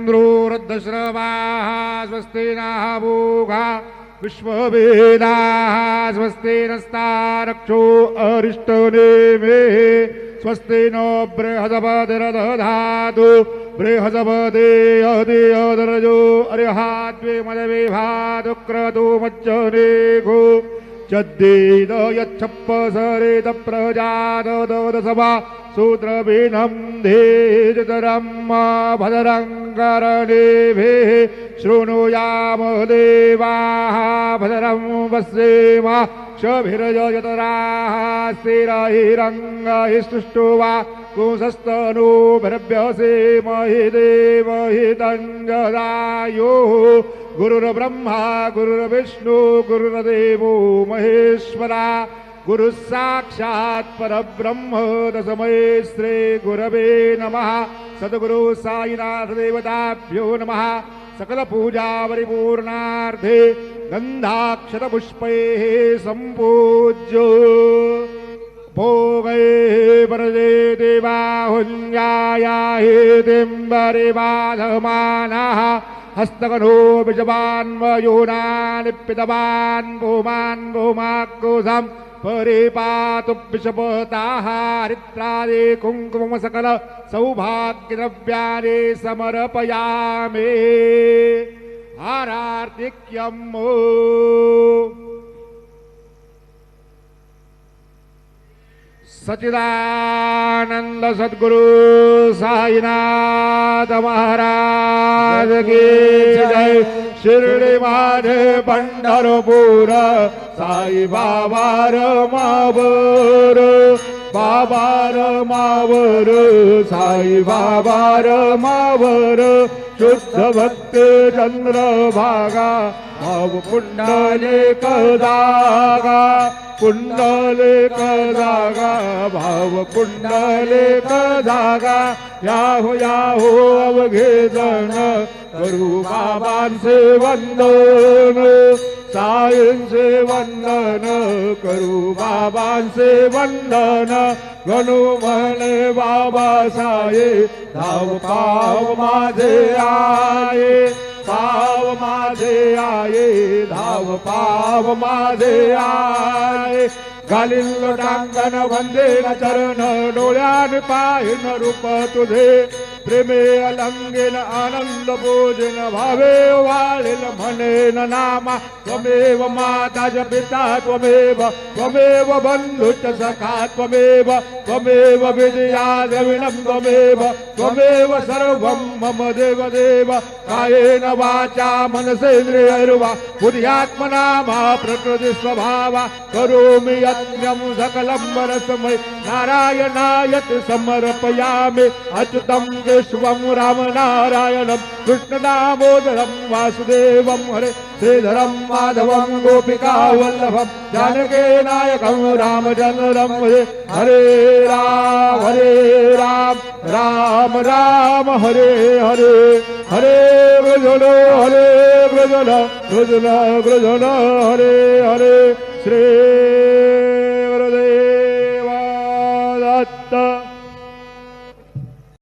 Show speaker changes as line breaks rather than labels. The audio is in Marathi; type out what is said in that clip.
इंद्रो रद्धश्रवाः स्वस्ति नः पूषा विश्ववेदाः स्वस्ति नस्तारक्षो अरिष्टनेमिः स्वस्ति नो बृहस्पतिर्दधातु बृहस्पति अदियदर्जो अर्हाद्वे मदविभातु क्रतु मज्जनेघो चद्दीद यच्छप्पसरेत प्रजाददसभा सूत्रभिनं धीरतरं भद्रङ्करणेभिः शृणुयाम देवाः भद्रं पश्येम क्षभिर्यजतराः स्थिरहिरङ्गैः सुष्ठुवा कुशस्तनूभिर्भ्यसेमहि देवहितञ्जदायुः गुरुर्ब्रह्मा गुरुर्विष्णु गुरुर्देवो महेश्वरा गुरु साक्षात् परब्रह्म तस्मै श्री गुरवे नमः। सद्गुरु साईनाथ देवताभ्यो नमः। सकल पूजा परिपूर्णार्थे गंधाक्षत पुष्पैः संपूज्य भोगैः परजे देवाहुञ्जायाहि दिम्बरिबाधमानः हस्तकनो विजवान्वयोनानि पितवान् भूमान् भूमाक्रोशम् परिपातु विषपताः हरिद्रादि कुङ्कुम सकल सौभाग्यद्रव्यानि समर्पयामि। आरार्तिक्यम् सच्चिदानंद सद्गुरु साईनाथ महाराज की जय। शिर्डी माझे पंढरपूर साई बाबा रमावर बाबा रमावर साई बाबा रमावर शुद्ध भक्त चंद्रभागा भाव पुंडलिक दागा पुंडलिक दागा भाव पुंडलिक दागा याहो याहो अवघे जण करू बाबांचे वंदन साईंचे वंदन करू बाबांचे वंदन गणू म्हणे बाबा साये धाव पाव माझे आये पाव माझे आये धाव पाव माझे आये घालील लोटांगण वंदेन चरण डोळ्यान पाहिन रूप तुझे प्रेमे अलंगेन आनंद भोजन भावे वाळेल म्हणेन नामा त्वमेव माता च पिता त्वमेव त्वमेव बंधुश्च सखा त्वमेव त्वमेव विद्या द्रविणं त्वमेव त्वमेव सर्वं मम देव देव कायेन वाचा मनसेन्द्रियैर्वा बुद्ध्यात्मना मा प्रकृति स्वभावा करोमि यज्ञं सकलं परस्मै नारायणायति समर्पयामि अच्युतं केशवं रामनारायणं कृष्णदामोदरं वासुदेवं हरे श्रीधरं माधवं गोपिकावल्लभं जानकी नायकं रामचन्द्रं भजे हरे राम राम राम हरे हरे हरे कृष्ण हरे कृष्ण कृष्ण कृष्ण हरे हरे श्री